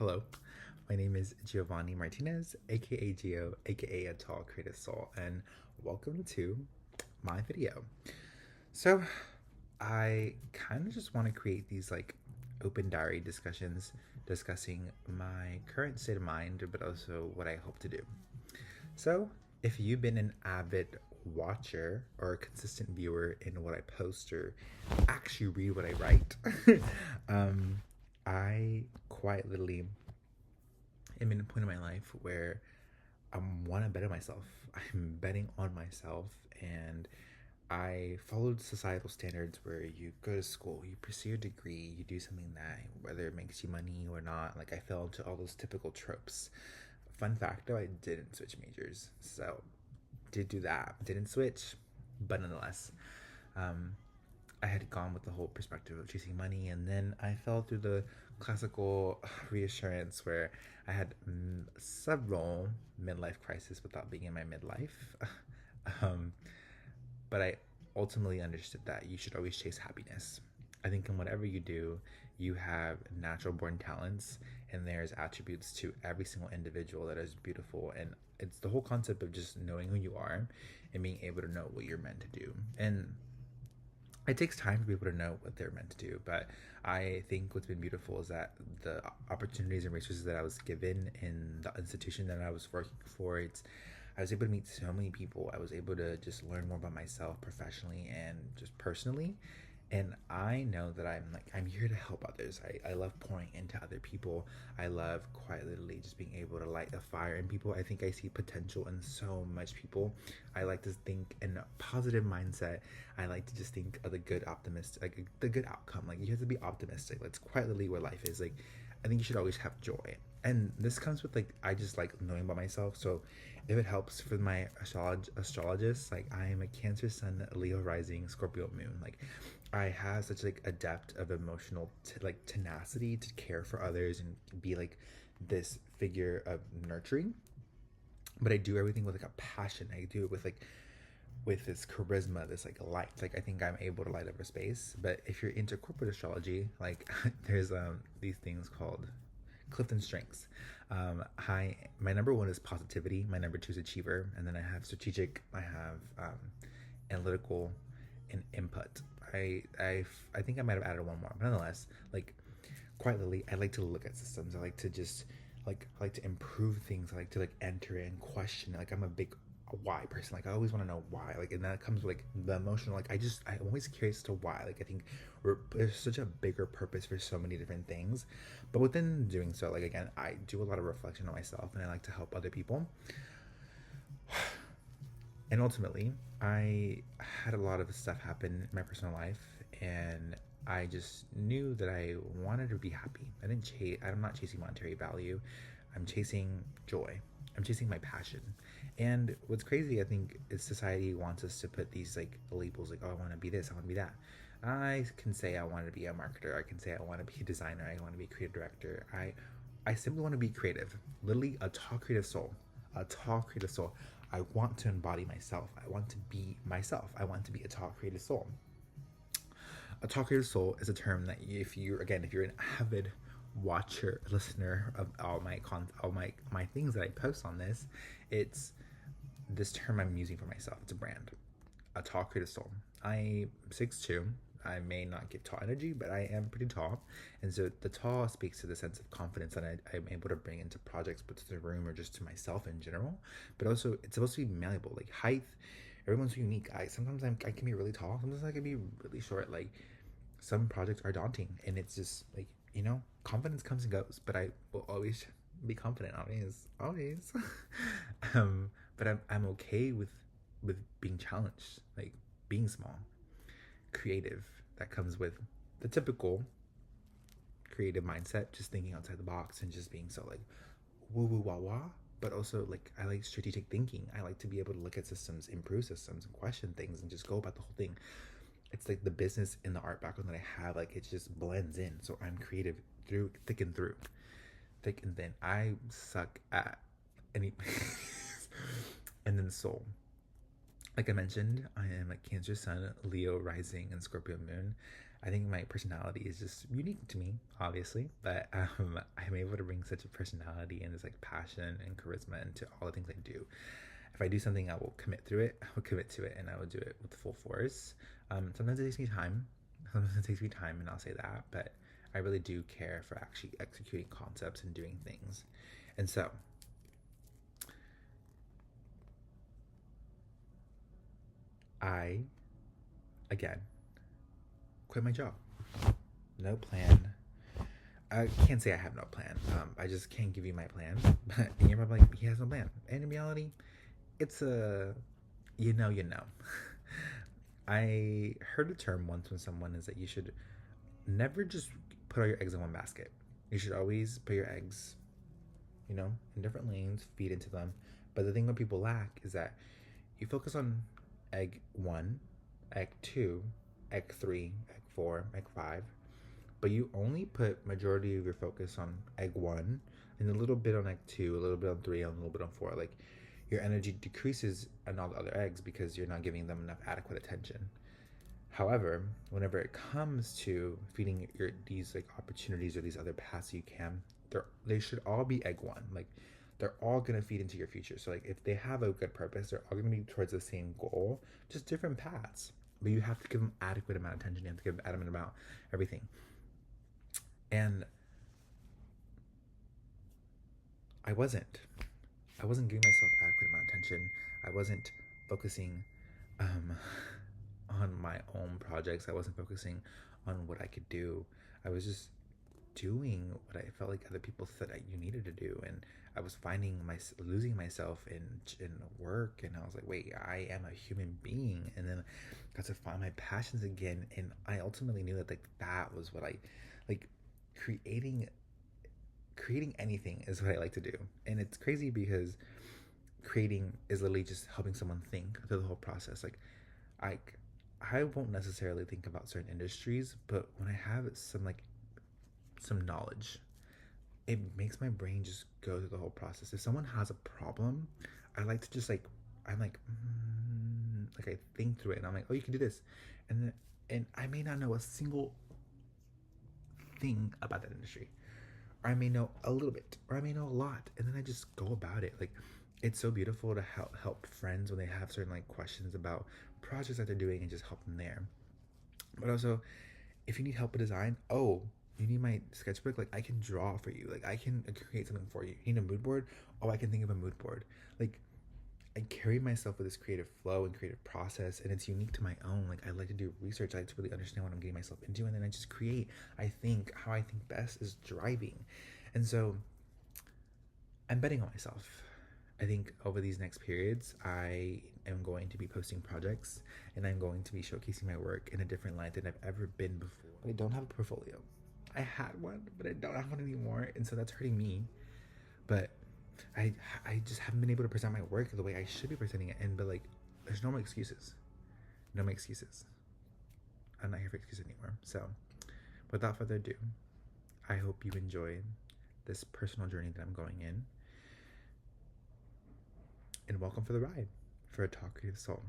Hello, my name is Giovanni Martinez, aka Gio, aka A Tall Creative Soul, and welcome to my video. So, I kind of just want to create these open diary discussions discussing my current state of mind, but also what I hope to do. So, if you've been an avid watcher or a consistent viewer in what I post or actually read what I write, um, I quite literally am in a point in my life where I want to bet on myself. I'm betting on myself, and I followed societal standards where you go to school, you pursue a degree, you do something that, whether it makes you money or not, I fell into all those typical tropes. Fun fact though, I didn't switch majors. So, did do that. Didn't switch, but nonetheless. Um, I had gone with the whole perspective of chasing money, and then I fell through the classical reassurance where I had several midlife crises without being in my midlife. um, but I ultimately understood that you should always chase happiness. I think in whatever you do, you have natural born talents, and there's attributes to every single individual that is beautiful. And it's the whole concept of just knowing who you are and being able to know what you're meant to do. And it takes time for people to know what they're meant to do, but I think what's been beautiful is that the opportunities and resources that I was given in the institution that I was working for, I was able to meet so many people. I was able to just learn more about myself professionally and just personally. And I know that I'm here to help others. I love pouring into other people. I love quite literally just being able to light a fire in people. I think I see potential in so much people. I like to think in a positive mindset. I like to just think of the good optimist, the good outcome. You have to be optimistic. That's quite literally where life is. I think you should always have joy. And this comes with I just like knowing about myself. So if it helps for my astrologist, I am a Cancer Sun, Leo rising, Scorpio moon. I have such a depth of emotional tenacity to care for others and be this figure of nurturing. But I do everything with a passion. I do it with this charisma, this light. I think I'm able to light up a space. But if you're into corporate astrology, there's these things called Clifton strengths. My number one is positivity. My number two is achiever, and then I have strategic. I have analytical, and input. I think I might have added one more, but nonetheless, quite literally, I like to look at systems. I like to just I like to improve things. I like to enter and question. I'm a big why person. I always want to know why. And that comes with the emotional. I'm always curious as to why. I think there's such a bigger purpose for so many different things, but within doing so, again, I do a lot of reflection on myself, and I like to help other people. And ultimately, I had a lot of stuff happen in my personal life, and I just knew that I wanted to be happy. I'm not chasing monetary value. I'm chasing joy. I'm chasing my passion. And what's crazy, I think, is society wants us to put these labels, oh, I want to be this, I want to be that. I can say I want to be a marketer. I can say I want to be a designer. I want to be a creative director. I simply want to be creative. Literally a tall creative soul. A tall creative soul. I want to embody myself. I want to be myself. I want to be a tall creative soul. A tall creative soul is a term that if you're an avid watcher, listener of all my things that I post on this, it's this term I'm using for myself. It's a brand. A tall creative soul. I'm 6'2". I may not give tall energy, but I am pretty tall. And so the tall speaks to the sense of confidence that I'm able to bring into projects, but to the room or just to myself in general. But also, it's supposed to be malleable. Height, everyone's unique. Sometimes I can be really tall. Sometimes I can be really short. Some projects are daunting, and it's just confidence comes and goes. But I will always be confident, always. But I'm okay with being challenged, being small, creative. That comes with the typical creative mindset, just thinking outside the box and just being so woo woo wah wah. But also I like strategic thinking. I like to be able to look at systems, improve systems, and question things, and just go about the whole thing. It's the business and the art background that I have. It just blends in. So I'm creative through thick and thin. I suck at any. And then soul. Like I mentioned, I am a Cancer Sun, Leo rising, and Scorpio moon. I think my personality is just unique to me, obviously, but I'm able to bring such a personality and this like passion and charisma into all the things I do. If I do something, I will commit through it. I will commit to it, and I will do it with full force. Sometimes it takes me time. Sometimes it takes me time, and I'll say that, but I really do care for actually executing concepts and doing things. And so, I, again, quit my job. No plan. I can't say I have no plan. I just can't give you my plan. And you're probably like, he has no plan. And in reality, it's a, you know. I heard a term once when someone is that you should never just put all your eggs in one basket. You should always put your eggs, in different lanes, feed into them. But the thing that people lack is that you focus on egg one, egg two, egg three, egg four, egg five, but you only put majority of your focus on egg one and a little bit on egg two, a little bit on three, and a little bit on four. Like your energy decreases on all the other eggs because you're not giving them enough adequate attention. However, whenever it comes to feeding these like opportunities or these other paths you can, they should all be egg one. Like they're all gonna feed into your future. So like if they have a good purpose, they're all gonna be towards the same goal, just different paths. But you have to give them adequate amount of attention. You have to give them adequate amount everything. And I wasn't. I wasn't giving myself adequate amount of attention. I wasn't focusing um, on my own projects. I wasn't focusing on what I could do. I was just doing what I felt like other people said that you needed to do, and I was losing myself in work. And I was like, wait, I am a human being. And then I got to find my passions again, and I ultimately knew that like that was what I like creating anything is what I like to do. And it's crazy because creating is literally just helping someone think through the whole process. Like I I won't necessarily think about certain industries, but when I have some knowledge, it makes my brain just go through the whole process. If someone has a problem, I like to just like I think through it, and I'm like, oh, you can do this, and I may not know a single thing about that industry, or I may know a little bit, or I may know a lot, and then I just go about it. Like, it's so beautiful to help friends when they have certain like questions about projects that they're doing and just help them there. But also, if you need help with design, oh, you need my sketchbook, like I can draw for you, like I can create something for you. You need a mood board? Oh, I can think of a mood board. Like, I carry myself with this creative flow and creative process, and it's unique to my own. Like, I like to do research. I like to really understand what I'm getting myself into, and then I just create. I think how I think best is driving. And so I'm betting on myself. I think over these next periods, I am going to be posting projects, and I'm going to be showcasing my work in a different light than I've ever been before. But I don't have a portfolio. I had one, but I don't have one anymore, and so that's hurting me. But I just haven't been able to present my work the way I should be presenting it. But like, there's no more excuses. No more excuses. I'm not here for excuses anymore. So, without further ado, I hope you enjoyed this personal journey that I'm going in. And welcome for the ride for a Talk Creative Soul.